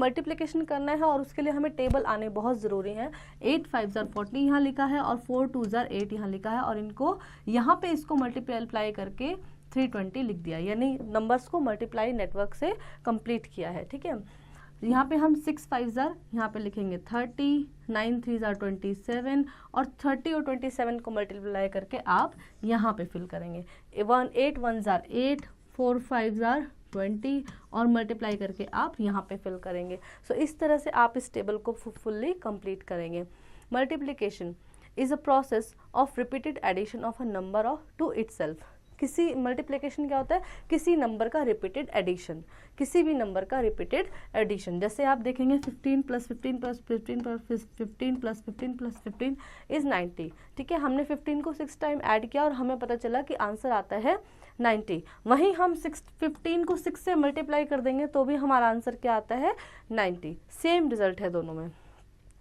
Multiplication करना है और उसके लिए हमें टेबल आने बहुत ज़रूरी है। 8 5 जार 40 यहाँ लिखा है और 4 2 जार 8 यहाँ लिखा है, और इनको यहाँ पे इसको मल्टीप्लाई करके 320 लिख दिया, यानी नंबर्स को मल्टीप्लाई नेटवर्क से कंप्लीट किया है। ठीक है, यहाँ पे हम 6 5 जार यहाँ पे लिखेंगे 30, 9 3 जार 27, और 30 और 27 को मल्टीप्लाई करके आप यहाँ पे फिल करेंगे। 8 1 जार 8, 4 5 जार 20, और मल्टीप्लाई करके आप यहाँ पे फिल करेंगे। सो इस तरह से आप इस टेबल को फुल्ली कंप्लीट करेंगे। Multiplication is a process of repeated addition of a number of to itself. किसी मल्टीप्लिकेशन क्या होता है, किसी नंबर का रिपीटेड एडिशन, किसी भी नंबर का रिपीटेड एडिशन। जैसे आप देखेंगे 15 + 15 + 15 + 15 + 15 + 15 इज 90। ठीक है, हमने 15 को 6 टाइम ऐड किया और हमें पता चला कि आंसर आता है 90। वहीं हम 15 को 6 से मल्टीप्लाई कर देंगे तो भी हमारा आंसर क्या आता है 90। सेम रिजल्ट है दोनों में।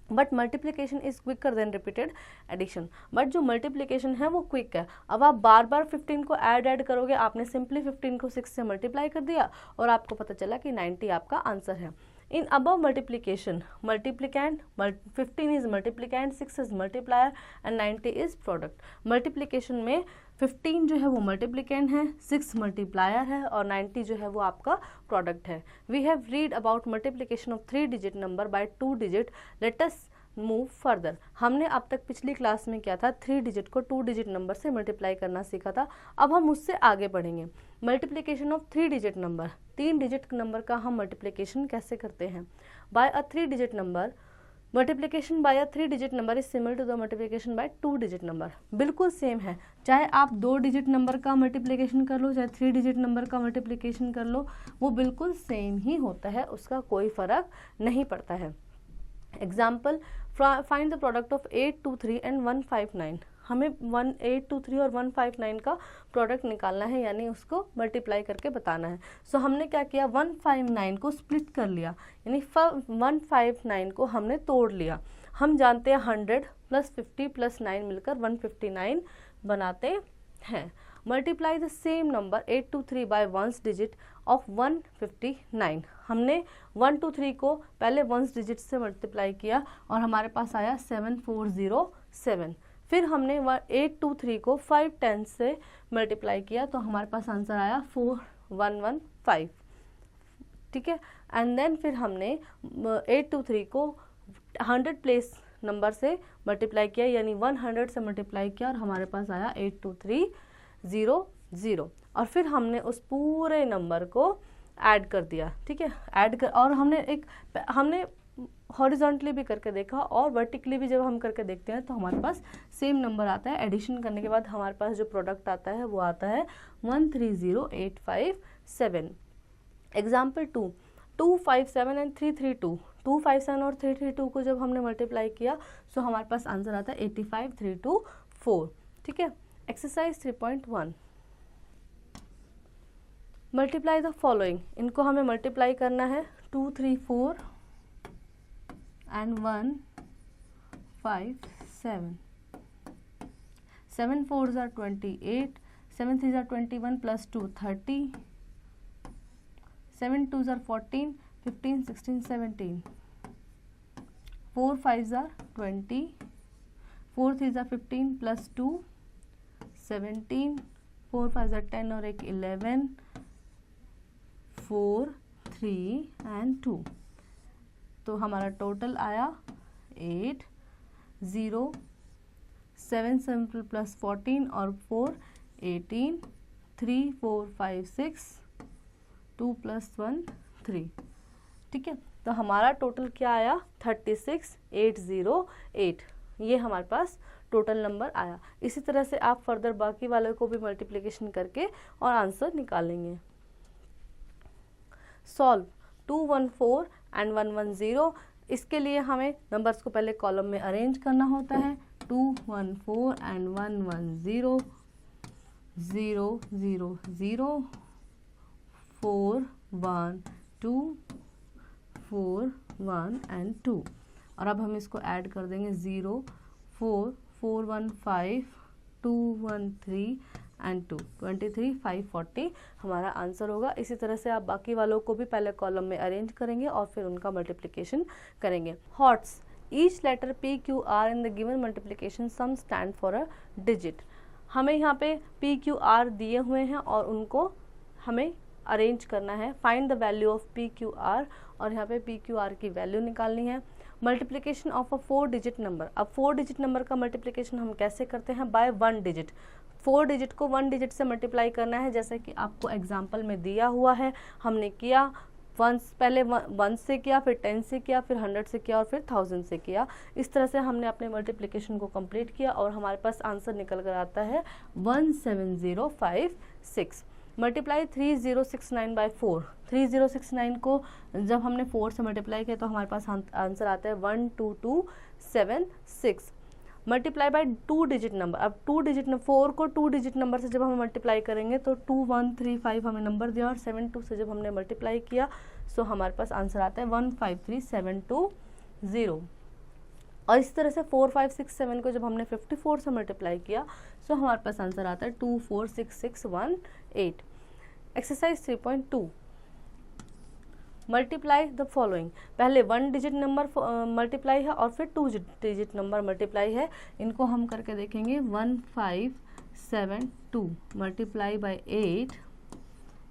But multiplication is quicker than repeated addition. But जो मल्टीप्लिकेशन है वो क्विक है। अब आप बार बार 15 को ऐड करोगे, आपने सिंपली 15 को 6 से मल्टीप्लाई कर दिया और आपको पता चला कि 90 आपका आंसर है। In above multiplication multiplicand 15 is multiplicand, 6 is multiplier and 90 is product. Multiplication में 15 जो है वो मल्टीप्लिकेंट है, 6 मल्टीप्लायर है और 90 जो है वो आपका प्रोडक्ट है। We have read about multiplication of 3 digit number by 2 digit. Let us move further. हमने अब तक पिछली क्लास में क्या था, 3 डिजिट को 2 डिजिट नंबर से मल्टीप्लाई करना सीखा था। अब हम उससे आगे बढ़ेंगे। Multiplication of 3 digit number, 3 digit number का हम मल्टीप्लिकेशन कैसे करते हैं। By a 3 digit number, multiplication by a 3 digit number is similar to the multiplication by 2 digit number. बिल्कुल सेम है, चाहे आप 2 डिजिट नंबर का मल्टीप्लिकेशन कर लो, चाहे 3 डिजिट नंबर का मल्टीप्लिकेशन कर लो, वो बिल्कुल सेम ही होता है, उसका कोई फर्क नहीं पड़ता है। Example, find the product of 823 and 159। हमें 823 और 159 का प्रोडक्ट निकालना है, यानी उसको मल्टीप्लाई करके बताना है। सो हमने क्या किया, 159 को स्प्लिट कर लिया, यानी 159 को हमने तोड़ लिया। हम जानते हैं 100 + 50 + 9 मिलकर 159 बनाते हैं। Multiply the same number 823 by ones digit of 159। हमने 123 को पहले वंस डिजिट से मल्टीप्लाई किया और हमारे पास आया 7407। फिर हमने 823 को 5 10 से मल्टीप्लाई किया तो हमारे पास आंसर आया 4115। ठीक है, एंड देन फिर हमने 823 को 100 प्लेस नंबर से मल्टीप्लाई किया, यानी 100 से मल्टीप्लाई किया और हमारे पास आया 82300, और फिर हमने उस पूरे नंबर को ऐड कर दिया। ठीक है, ऐड कर, और हमने हॉरिजॉन्टली भी करके देखा और वर्टिकली भी जब हम करके देखते हैं तो हमारे पास सेम नंबर आता है। एडिशन करने के बाद हमारे पास जो प्रोडक्ट आता है वो आता है 130857। Example 2, 257 and 332। 257 और 332 को जब हमने मल्टीप्लाई किया तो हमारे पास आंसर आता है 85324। ठीक है, एक्सरसाइज 3.1, मल्टीप्लाई द फॉलोइंग। इनको हमें मल्टीप्लाई करना है, 2 3 4 and 1 5 7। 7 4s are 28, 7 3s are 21 plus 2 30, 7 2s are 14, 15 16 17, 4 5s are 20, 4 3s are 15 plus 2 17, 4 5s are 10 और एक 11, 4 3 and 2। तो हमारा टोटल आया 8 0 7 7 प्लस 14 और 4 18 3 4 5 6 2 + 1 3। ठीक है, तो हमारा टोटल क्या आया 36808। ये हमारे पास टोटल नंबर आया। इसी तरह से आप फर्दर बाकी वाले को भी मल्टीप्लिकेशन करके और आंसर निकालेंगे। Solve 214 and 110। इसके लिए हमें नंबर्स को पहले कॉलम में अरेंज करना होता है। 214 एंड 110, 0 0 0 4 1 2 4 1 एंड 2। और अब हम इसको ऐड कर देंगे 0 4 4 1 5 2 1 3 एंड 2, 23 540 हमारा आंसर होगा। इसी तरह से आप बाकी वालों को भी पहले कॉलम में अरेंज करेंगे और फिर उनका मल्टीप्लिकेशन करेंगे। HOTS, each letter P Q R in the given multiplication sum stand for a digit. हमें यहाँ पे P Q R दिए हुए हैं और उनको हमें अरेंज करना है। Find the value of P Q R, और यहाँ पे P Q R की वैल्यू निकालनी है। Multiplication of a 4 digit number, अब 4 डिजिट नंबर का मल्टीप्लिकेशन हम कैसे करते हैं? Bye 1 digit. 4 डिजिट को 1 डिजिट से मल्टीप्लाई करना है, जैसे कि आपको एग्जाम्पल में दिया हुआ है। हमने किया पहले 1 से किया, फिर 10 से किया, फिर 100 से किया और फिर 1000 से किया। इस तरह से हमने अपने मल्टीप्लिकेशन को कंप्लीट किया और हमारे पास आंसर निकल कर आता है 17056। Multiply 3069 by 4। 3069 को जब हमने 4 से मल्टीप्लाई किया तो हमारे पास आंसर आता है 12276। मल्टीप्लाई बाय 2 डिजिट नंबर, अब 2 डिजिट 4 को 2 डिजिट नंबर से जब हम मल्टीप्लाई करेंगे तो 2135 हमें नंबर दिया और 72 से जब हमने मल्टीप्लाई किया सो हमारे पास आंसर आता है 153720। और इस तरह से 4 5 6 7 को जब हमने 54 से मल्टीप्लाई किया सो हमारे पास आंसर आता है 246618। Exercise 3.2, multiply the following. पहले 1 डिजिट नंबर मल्टीप्लाई है और फिर 2 डिजिट नंबर मल्टीप्लाई है। इनको हम करके देखेंगे। 1572 multiply by 8,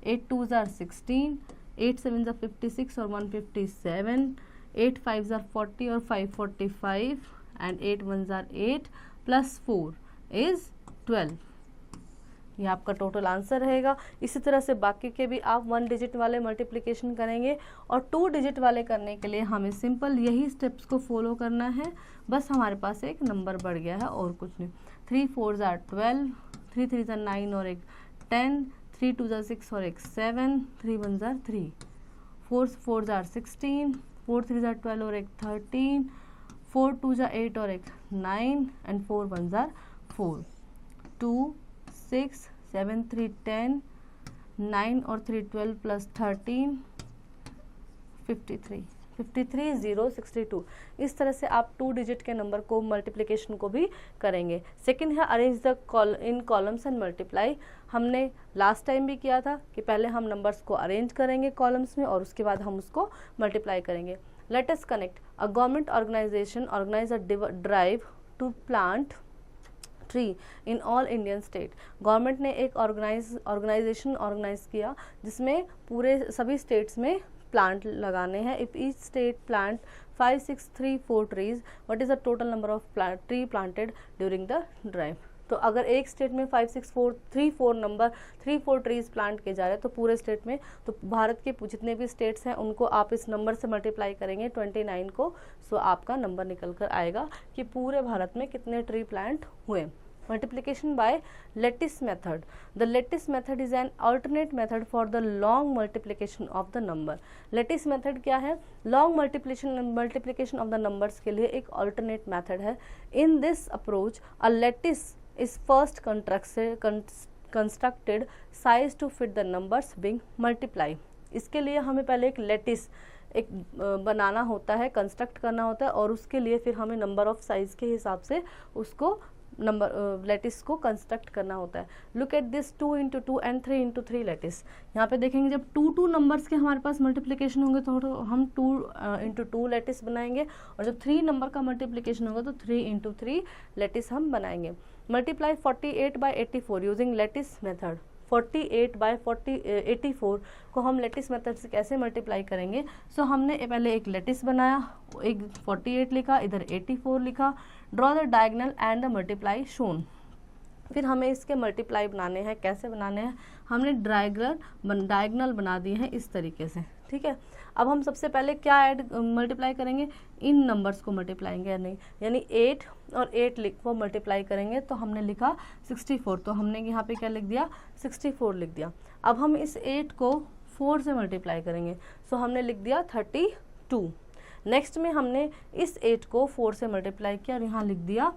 8 2s are 16, 8 7s are 56 और 157, 8 5s are 40 और 545 and 8 1s are 8 plus 4 is 12। ये आपका टोटल आंसर रहेगा। इसी तरह से बाकी के भी आप 1 डिजिट वाले मल्टीप्लिकेशन करेंगे और 2 डिजिट वाले करने के लिए हमें सिंपल यही स्टेप्स को फॉलो करना है। बस हमारे पास एक नंबर बढ़ गया है और कुछ नहीं। 3 4s are 12, 3 3s are 9 और एक 10, 3 2s are 6 और एक 7, 3 1s are 3, 4 4s are 16, 4 3s are 12 और एक 13, 4 2s are 8 और एक 9 एंड 4 1s are 4, 2 6 7 3 10, 9 और 3 12 प्लस 13 53 53062। इस तरह से आप 2 डिजिट के नंबर को मल्टीप्लिकेशन को भी करेंगे। सेकंड है arrange the in columns and multiply. हमने लास्ट टाइम भी किया था कि पहले हम नंबर्स को अरेंज करेंगे कॉलम्स में और उसके बाद हम उसको मल्टीप्लाई करेंगे। Let us connect a government organisation organise a drive to plant tree in all Indian state. Government ने एक ऑर्गेनाइजेशन ऑर्गेनाइज किया जिसमें पूरे सभी स्टेट्स में प्लांट लगाने हैं। If each state plant 5 6 3 4 trees, what is the total number of tree planted during the drive. तो अगर एक स्टेट में 5 6 4 3 4 ट्रीज प्लांट किए जा रहे हैं तो पूरे स्टेट में, तो भारत के जितने भी स्टेट्स हैं उनको आप इस नंबर से मल्टीप्लाई करेंगे 29 को। सो आपका नंबर निकल कर आएगा कि पूरे भारत में कितने ट्री प्लांट हुए। Multiplication by lattice method. The lattice method is an alternate method for the long multiplication of the number. Lattice method क्या है? Long multiplication of the numbers के लिए एक alternate method है। In this approach, a lattice is first constructed size to fit the numbers being multiplied. इसके लिए हमें पहले एक lattice बनाना होता है, कंस्ट्रक्ट करना होता है और उसके लिए फिर हमें नंबर ऑफ साइज के हिसाब से उसको लेटिस को कंस्ट्रक्ट करना होता है। Look at this 2 into 2 and 3 into 3 lattice. यहाँ पे देखेंगे जब 2 नंबर्स के हमारे पास मल्टीप्लिकेशन होंगे तो हम 2 into 2 लेटिस बनाएंगे और जब 3 नंबर का मल्टीप्लिकेशन होगा तो 3 into 3 लेटिस हम बनाएंगे। Multiply 48 by 84 using lattice method. 48 by 84 को हम लेटिस मेथड से कैसे मल्टीप्लाई करेंगे? सो हमने पहले एक लेटिस बनाया, एक 48 लिखा, इधर 84 लिखा। Draw the diagonal and the multiply shown. फिर हमें इसके मल्टीप्लाई बनाने हैं। कैसे बनाने हैं? हमने डायगोनल बना दिए हैं इस तरीके से, ठीक है। अब हम सबसे पहले क्या मल्टीप्लाई करेंगे? इन नंबर्स को मल्टीप्लाएंगे यानी 8 और 8 को मल्टीप्लाई करेंगे। तो हमने लिखा 64, तो हमने यहाँ पे क्या लिख दिया? 64 लिख दिया। अब हम इस 8 को 4 से मल्टीप्लाई करेंगे, सो हमने लिख दिया 32। नेक्स्ट में हमने इस 8 को 4 से मल्टीप्लाई किया और यहाँ लिख दिया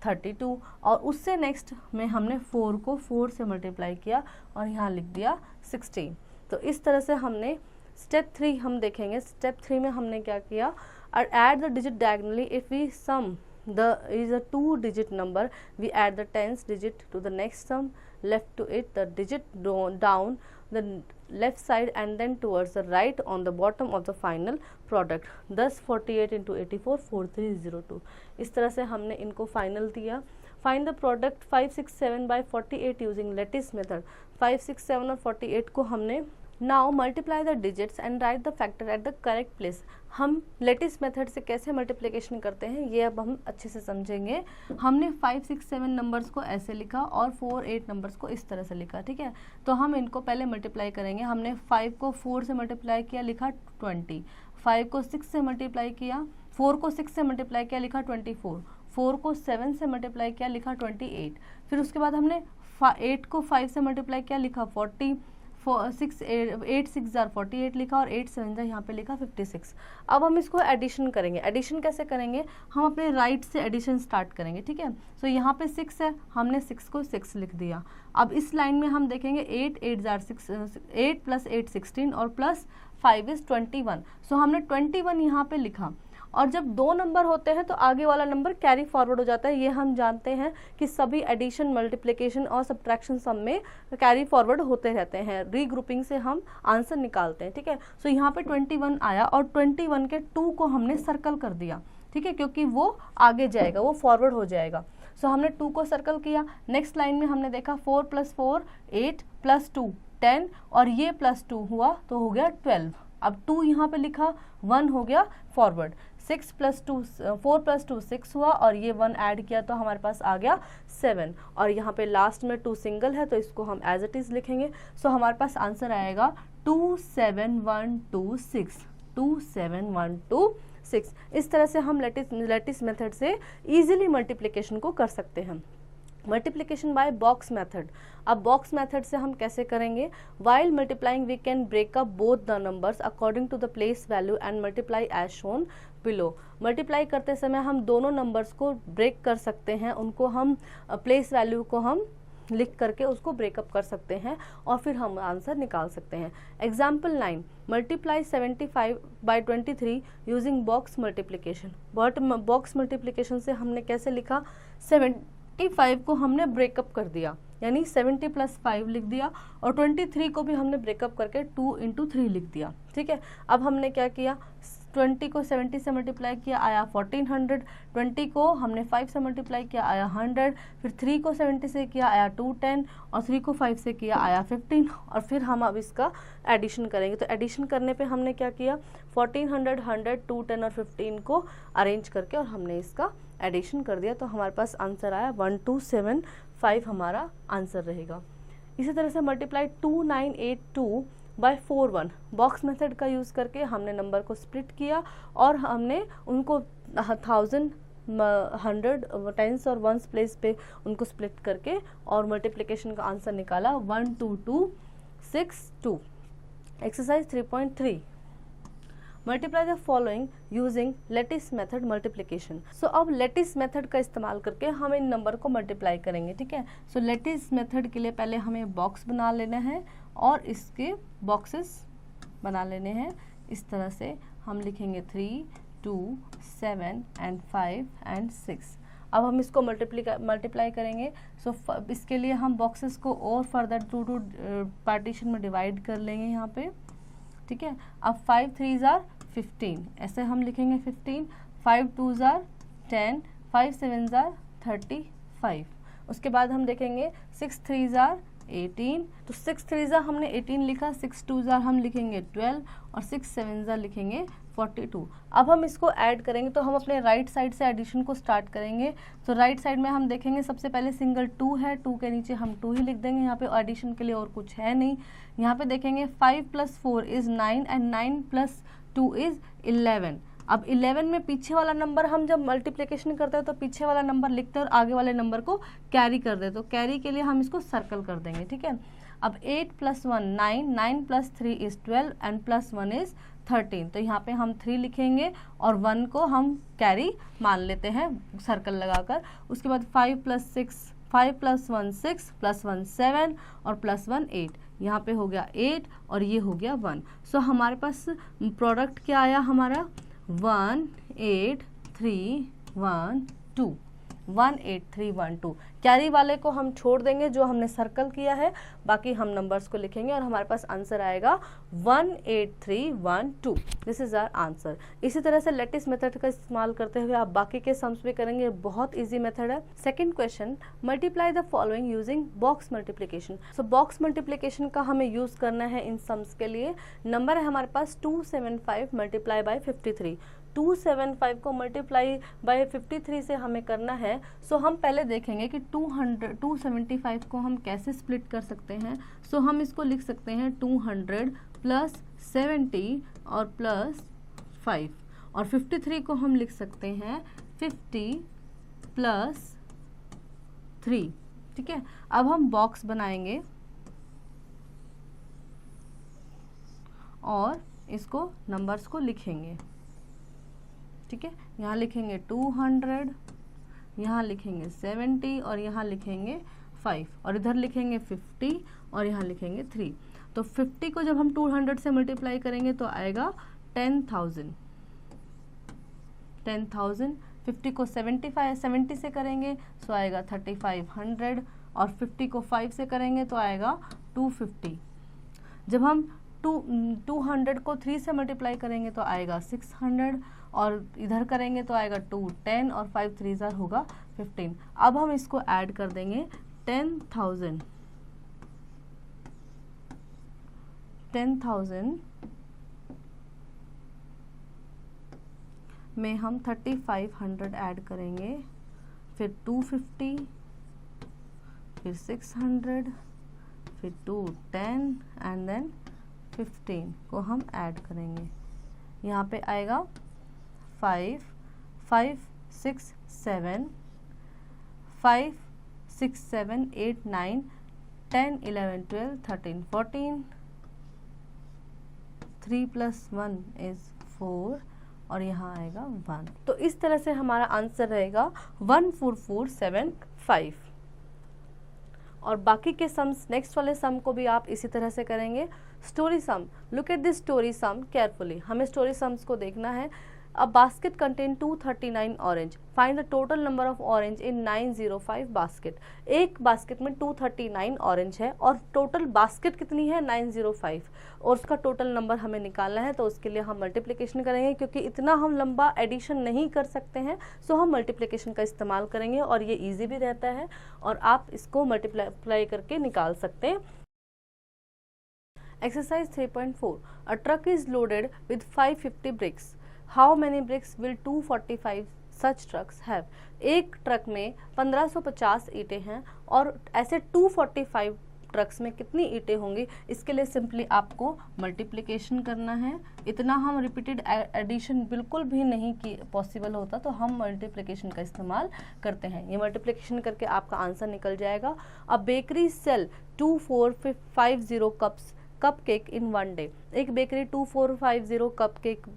32 और उससे नेक्स्ट में हमने 4 को 4 से मल्टीप्लाई किया और यहाँ लिख दिया 16। तो इस तरह से हमने स्टेप 3 हम देखेंगे। स्टेप 3 में हमने क्या किया? Add the digit diagonally if we sum is a 2-digit number. We add the tens digit to the next sum, left to it the digit down the left side and then towards the right on the bottom of the final product. thus 48 into 84 4302. इस तरह से हमने इनको final दिया. Find the product 567 by 48 using lattice method. 567 और 48 को हमने now multiply the digits and write the factor at the correct place. हम लेटिस मेथड से कैसे मल्टीप्लिकेशन करते हैं ये अब हम अच्छे से समझेंगे. हमने 5, 6, 7 नंबर्स को ऐसे लिखा और 4, 8 नंबर्स को इस तरह से लिखा. ठीक है, तो हम इनको पहले मल्टीप्लाई करेंगे. हमने 5 को 4 से मल्टीप्लाई किया, लिखा 20. 5 को 6 से मल्टीप्लाई किया, 4 को 6 से मल्टीप्लाई किया, लिखा 24. 4 को 7 से मल्टीप्लाई किया, लिखा 28. फिर उसके बाद हमने 8 को 5 से मल्टीप्लाई किया, लिखा 40. 8 6 48 लिखा और 8 7 यहाँ पे लिखा 56. अब हम इसको एडिशन करेंगे. एडिशन कैसे करेंगे? हम अपने राइट से एडिशन स्टार्ट करेंगे. ठीक है, सो यहाँ पे 6 है, हमने 6 को 6 लिख दिया. अब इस लाइन में हम देखेंगे 8 8 6 8 प्लस 8 16 और प्लस 5 इज 21. सो हमने 21 यहाँ पे लिखा. और जब दो नंबर होते हैं तो आगे वाला नंबर कैरी फॉरवर्ड हो जाता है. ये हम जानते हैं कि सभी एडिशन, मल्टीप्लिकेशन और सब्ट्रैक्शन सम में कैरी फॉरवर्ड होते रहते हैं. रीग्रुपिंग से हम आंसर निकालते हैं. ठीक है, सो यहाँ पे 21 आया और 21 के 2 को हमने सर्कल कर दिया. ठीक है, क्योंकि वो आगे जाएगा, वो फॉरवर्ड हो जाएगा. सो हमने 2 को सर्कल किया. नेक्स्ट लाइन में हमने देखा 4 + 4 8 + 2 10 और ये +2 हुआ तो हो गया 12. अब 2 यहाँ पे लिखा, 1 हो गया फॉरवर्ड. 6 + 2 4 + 2 6 हुआ और ये 1 ऐड किया तो हमारे पास आ गया 7. और यहाँ पे लास्ट में 2 सिंगल है तो इसको हम एज इट इज लिखेंगे. सो हमारे पास आंसर आएगा 27126. 27126. इस तरह से हम लेटिस मेथड से इजीली मल्टीप्लिकेशन को कर सकते हैं. Multiplication by box method. अब बॉक्स मेथड से हम कैसे करेंगे? While multiplying we can break up both the numbers according to the place value and multiply as shown below. Multiply करते समय हम दोनों नंबर्स को ब्रेक कर सकते हैं. उनको हम प्लेस वैल्यू को हम लिख करके उसको ब्रेकअप कर सकते हैं और फिर हम आंसर निकाल सकते हैं. Example 9, multiply 75 by 23 using box multiplication. Box multiplication से हमने कैसे लिखा? 75 को हमने ब्रेकअप कर दिया, यानी 70 + 5 लिख दिया और 23 को भी हमने ब्रेकअप करके 2 × 3 लिख दिया. ठीक है, अब हमने क्या किया? 20 को 70 से मल्टीप्लाई किया, आया 1400. 20 को हमने 5 से मल्टीप्लाई किया, आया 100. फिर 3 को 70 से किया, आया 210 और 3 को 5 से किया, आया 15. और फिर हम अब इसका एडिशन करेंगे. तो एडिशन करने पे हमने क्या किया? 1400, 100, 210 और 15 को अरेंज करके और हमने इसका एडिशन कर दिया. तो हमारे पास आंसर आया 1275 हमारा आंसर रहेगा. इसी तरह से मल्टीप्लाई 2982 by 41 बॉक्स मेथड का यूज़ करके हमने नंबर को स्प्लिट किया और हमने उनको 1000, 100, टेंस और वंस प्लेस पे उनको स्प्लिट करके और मल्टीप्लिकेशन का आंसर निकाला 12262. Exercise 3.3, multiply the following using lattice method multiplication. So अब लेटिस मेथड का इस्तेमाल करके हम इन नंबर को मल्टीप्लाई करेंगे. ठीक है, सो लेटिस मेथड के लिए पहले हमें बॉक्स बना लेना है और इसके बॉक्सेस बना लेने हैं. इस तरह से हम लिखेंगे 3, 2, 7 and 5 and 6. अब हम इसको मल्टीप्लाई करेंगे. सो इसके लिए हम बॉक्सेस को और फर्दर 2 पार्टीशन में डिवाइड कर लेंगे यहाँ पे. ठीक है, अब 5 3s are 15 ऐसे हम लिखेंगे 15. 5 2s are 10, 5 7s are 35. उसके बाद हम देखेंगे 6 3s are 18. तो 6 3s are हमने 18 लिखा, 6 2s are हम लिखेंगे 12 और 6 7s are लिखेंगे 42. अब हम इसको ऐड करेंगे तो हम अपने राइट साइड से एडिशन को स्टार्ट करेंगे. तो राइट साइड में हम देखेंगे सबसे पहले सिंगल 2 है, 2 के नीचे हम 2 ही लिख देंगे. यहाँ पे एडिशन के लिए और कुछ है नहीं. यहाँ पे देखेंगे 5 + 4 is 9 and 9 + 2 is 11. अब 11 में पीछे वाला नंबर हम जब मल्टीप्लिकेशन करते हैं तो पीछे वाला नंबर लिखते हैं और आगे वाले नंबर को कैरी कर देते. तो कैरी के लिए हम इसको सर्कल कर देंगे. ठीक है, अब 8 + 1 9, 9 + 3 is 12 and +1 is 13. तो यहाँ पे हम 3 लिखेंगे और 1 को हम कैरी मान लेते हैं सर्कल लगाकर. उसके बाद 5 + 6 5 + 1 6 +1 7 और +1 8. यहाँ पे हो गया 8 और ये हो गया 1. सो हमारे पास प्रोडक्ट क्या आया हमारा 1 8 3 1 2, 18312। कैरी वाले को हम छोड़ देंगे जो हमने सर्कल किया है, बाकी हम नंबर्स को लिखेंगे और हमारे पास आंसर आएगा 18312। This is our answer. इसी तरह से लेटिस मेथड का इस्तेमाल करते हुए आप बाकी के सम्स भी करेंगे, बहुत इजी मेथड है। Second question, multiply the following using box multiplication. So box multiplication का हमें यूज करना है इन सम्स के लिए। नंबर है हमारे पास 275 मल्टीप्लाई बाय 53। 275 को मल्टीप्लाई बाय 53 से हमें करना है। सो हम पहले देखेंगे कि 275 को हम कैसे स्प्लिट कर सकते हैं। सो हम इसको लिख सकते हैं 200 प्लस 70 और प्लस 5, और 53 को हम लिख सकते हैं 50 प्लस 3। ठीक है, अब हम बॉक्स बनाएंगे और इसको नंबर्स को लिखेंगे। ठीक है, यहाँ लिखेंगे 200, यहाँ लिखेंगे 70 और यहाँ लिखेंगे 5, और इधर लिखेंगे 50 और यहाँ लिखेंगे 3। तो 50 को जब हम 200 से मल्टीप्लाई करेंगे तो आएगा 10,000। 50 को 70 से करेंगे तो आएगा 3500, और 50 को 5 से करेंगे तो आएगा 250। जब हम 200 को 3 से मल्टीप्लाई करेंगे तो आएगा 600, और इधर करेंगे तो आएगा 210 और 5 3 होगा 15। अब हम इसको ऐड कर देंगे 10,000 में हम 3500 ऐड करेंगे, फिर 250, फिर 600, फिर 210 एंड देन 15 को हम ऐड करेंगे। यहाँ पे आएगा 5 5 6 7 5 6 7 8 9 10 11 12 13 14, 3 + 1 is 4, और यहाँ आएगा 1। तो इस तरह से हमारा आंसर रहेगा 14475। और बाकी के सम्स, नेक्स्ट वाले सम को भी आप इसी तरह से करेंगे। Story sum, look at this story sum carefully. हमें स्टोरी सम्स को देखना है। A basket contain 239 orange, find the total number of orange in 905 basket. एक बास्केट में 239 ऑरेंज है और टोटल बास्केट कितनी है 905, और उसका टोटल नंबर हमें निकालना है। तो उसके लिए हम मल्टीप्लिकेशन करेंगे, क्योंकि इतना हम लंबा एडिशन नहीं कर सकते हैं, सो हम मल्टीप्लिकेशन का इस्तेमाल करेंगे, और ये ईजी भी रहता है और आप इसको मल्टीप्लाई करके निकाल सकते हैं। Exercise 3.4, a truck is loaded with 550 bricks. How many bricks will 245 such trucks have? एक ट्रक में 1550 ईंटें हैं, और ऐसे 245 ट्रक्स में कितनी ईंटें होंगी? इसके लिए सिंपली आपको मल्टीप्लिकेशन करना है। इतना हम रिपीटेड एडिशन बिल्कुल भी नहीं की पॉसिबल होता, तो हम मल्टीप्लिकेशन का इस्तेमाल करते हैं। ये मल्टीप्लिकेशन करके आपका आंसर निकल जाएगा। A bakery sell 2450 cups cupcake in 1 day. एक बेकरी 2450 कपकेक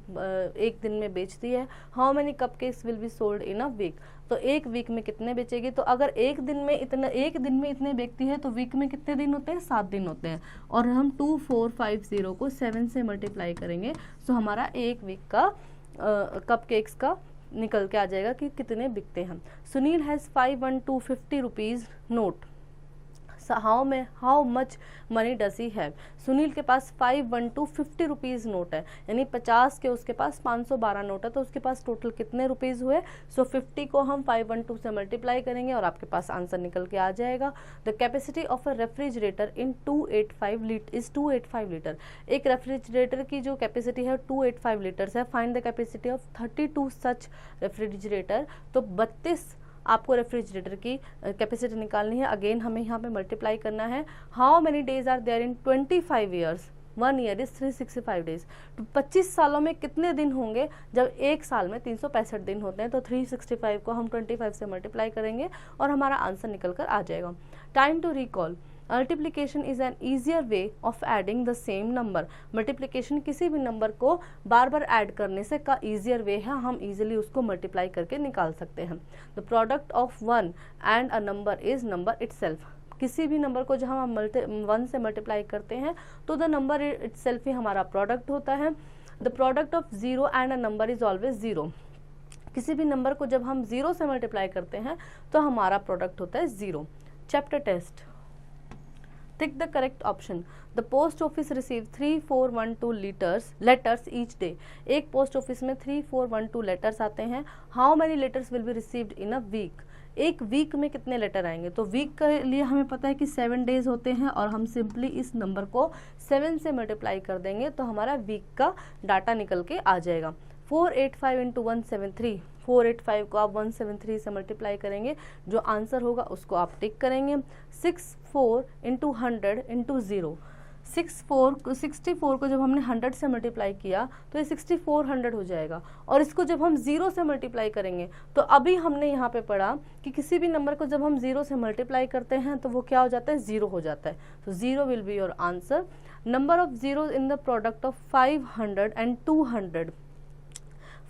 एक दिन में बेचती है। How many cupcakes will be sold in a week? तो एक वीक में कितने बेचेगी? तो अगर एक दिन में इतने बेचती है तो वीक में कितने दिन होते हैं? 7 दिन होते हैं, और हम 2450 को 7 से मल्टीप्लाई करेंगे, सो हमारा एक वीक का कपकेक्स का निकल के आ जाएगा कि कितने बिकते हैं। Sunil has 51250 rupees note. How much money does he have? Sunil के पास 51250 रुपीज़ नोट है, यानी 50 के उसके पास 512 नोट है, तो उसके पास टोटल कितने रुपीज़ हुए? सो 50 को हम 512 से मल्टीप्लाई करेंगे और आपके पास आंसर निकल के आ जाएगा। The capacity of a refrigerator in 285 litre. एक रेफ्रिजरेटर की जो कैपेसिटी है 285 लीटर्स है। Find the capacity of 32 such refrigerator. तो 32 आपको रेफ्रिजरेटर की कैपेसिटी निकालनी है। अगेन हमें यहाँ पे मल्टीप्लाई करना है। How many days are there in 25 years? 1 year is 365 days. तो 25 सालों में कितने दिन होंगे? जब एक साल में 365 दिन होते हैं, तो 365 को हम 25 से मल्टीप्लाई करेंगे और हमारा आंसर निकल कर आ जाएगा। Time to recall, multiplication is an easier way of adding the same number. Multiplication किसी भी नंबर को बार बार ऐड करने से का ईजियर वे है, हम इजीली उसको मल्टीप्लाई करके निकाल सकते हैं। The product of 1 and a number is number itself. किसी भी नंबर को जब हम 1 से मल्टीप्लाई करते हैं तो द नंबर इटसेल्फ ही हमारा प्रोडक्ट होता है। The product of 0 and a number is always 0। किसी भी नंबर को जब हम 0 से मल्टीप्लाई करते हैं तो हमारा प्रोडक्ट होता है 0। Chapter test, tick the correct option. The post office receive 3412 letters each day. एक पोस्ट ऑफिस में 3412 लेटर्स आते हैं। How many letters will be received in a week. एक वीक में कितने लेटर आएंगे, तो वीक के लिए हमें पता है कि 7 डेज होते हैं और हम सिंपली इस नंबर को 7 से मल्टीप्लाई कर देंगे तो हमारा वीक का डाटा निकल के आ जाएगा। 485 इंटू 173, 485 को आप 173 से मल्टीप्लाई करेंगे, जो आंसर होगा उसको आप टिक करेंगे। 64 इंटू 100 इंटू 0, 64 को जब हमने 100 से मल्टीप्लाई किया तो ये 6400 हो जाएगा। और इसको जब हम 0 से मल्टीप्लाई करेंगे तो अभी हमने यहाँ पे पढ़ा कि किसी भी नंबर को जब हम 0 से मल्टीप्लाई करते हैं तो वो क्या हो जाता है, 0 हो जाता है। तो 0 will be your answer. Number of zero in the product of 500 and 200।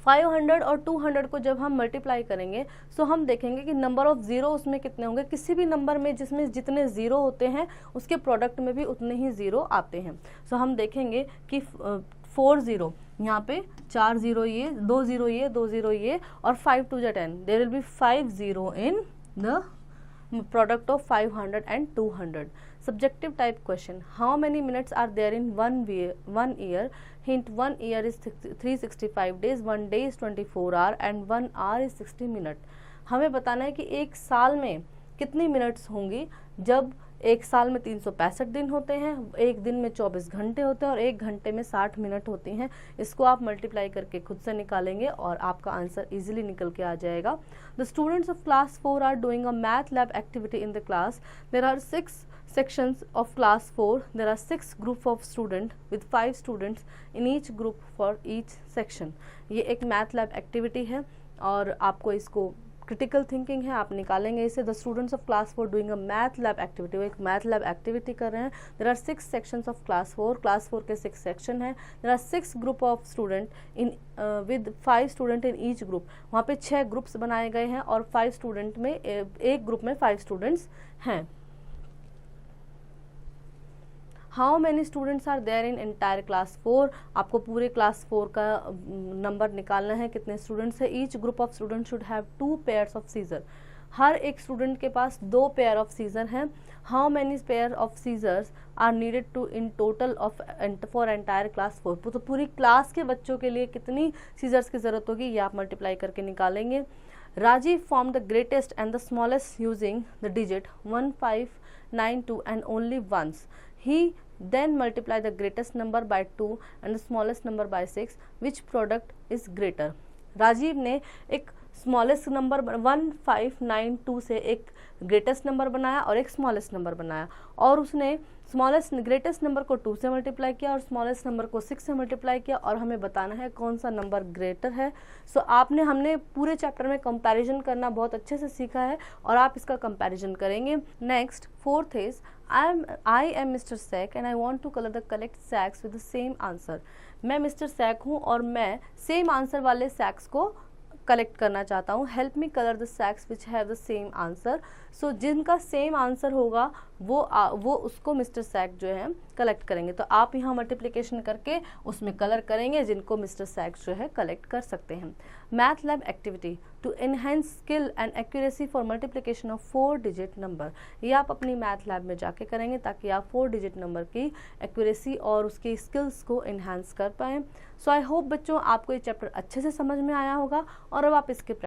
500 और 200 को जब हम मल्टीप्लाई करेंगे तो हम देखेंगे कि नंबर ऑफ जीरो उसमें कितने होंगे। किसी भी नंबर में जिसमें जितने जीरो होते हैं उसके प्रोडक्ट में भी उतने ही जीरो आते हैं। सो हम देखेंगे कि 4 0, यहाँ पे 4 0 ये, 2 0 ये, 2 0 ये और 5 2 जा 10, there will be 5 0 in the product of 500 and 200. Subjective type question. How many minutes are there in 1 year? Hint: 1 year is 365 days, 1 day is 24 hour and 1 hour is 60 minute. हमें बताना है कि एक साल में कितनी मिनट्स होंगी। जब एक साल में 365 दिन होते हैं, एक दिन में 24 घंटे होते हैं और एक घंटे में 60 मिनट होती हैं। इसको आप मल्टीप्लाई करके खुद से निकालेंगे और आपका आंसर इजीली निकल के आ जाएगा। The students of class 4 are doing a math lab activity in the class. There are 6 sections of class 4. There are 6 group of student with 5 students in each group for each section. ये एक math lab activity है और आपको इसको critical thinking है, आप निकालेंगे इसे। The students of class 4 doing a math lab activity, वो एक मैथ लैब एक्टिविटी कर रहे हैं। There are 6 sections of class 4, class 4 के 6 सेक्शन हैं। There are 6 group of student in with 5 student in each group. वहाँ पे 6 ग्रुप्स बनाए गए हैं और 5 स्टूडेंट में एक ग्रुप में 5 स्टूडेंट्स हैं। How many students are there in entire class 4। आपको पूरे क्लास 4 का नंबर निकालना है, कितने स्टूडेंट्स है। Each group of student should have 2 pairs of scissor. हर एक स्टूडेंट के पास 2 पेयर ऑफ सीजर हैं। How many pair of scissors are needed to in total of for entire class 4। तो पूरी क्लास के बच्चों के लिए कितनी सीजर्स की जरूरत होगी, ये आप मल्टीप्लाई करके निकालेंगे। Rajiv form the greatest and the smallest using the digit 1 5 9 2 and only once. He then multiply the greatest number by 2 and the smallest number by 6. Which product is greater? Rajiv ने एक स्मॉलेस्ट नंबर 1592 से एक greatest number बनाया और एक smallest number बनाया और उसने स्मॉलेस्ट ग्रेटेस्ट नंबर को 2 से मल्टीप्लाई किया और स्मॉलेस्ट नंबर को 6 से मल्टीप्लाई किया और हमें बताना है कौन सा नंबर ग्रेटर है। सो हमने पूरे चैप्टर में कंपैरिजन करना बहुत अच्छे से सीखा है और आप इसका कंपैरिजन करेंगे। Next 4th is I am Mr. Sek and I want to color the correct sacks with the same answer. मैं मिस्टर सैक हूँ और मैं सेम आंसर वाले सैक्स को कलेक्ट करना चाहता हूँ। Help me colour the sacks which have the same answer. So जिनका सेम आंसर होगा वो उसको मिस्टर सैक जो है कलेक्ट करेंगे। तो आप यहाँ मल्टीप्लिकेशन करके उसमें कलर करेंगे जिनको मिस्टर सैक जो है कलेक्ट कर सकते हैं। Math lab activity to enhance skill and accuracy for multiplication of 4 digit number. ये आप अपनी मैथ लैब में जाके करेंगे ताकि आप 4 डिजिट नंबर की एक्यूरेसी और उसकी स्किल्स को इन्हांस कर पाएँ। सो आई होप बच्चों आपको ये चैप्टर अच्छे से समझ में आया होगा और अब आप इसके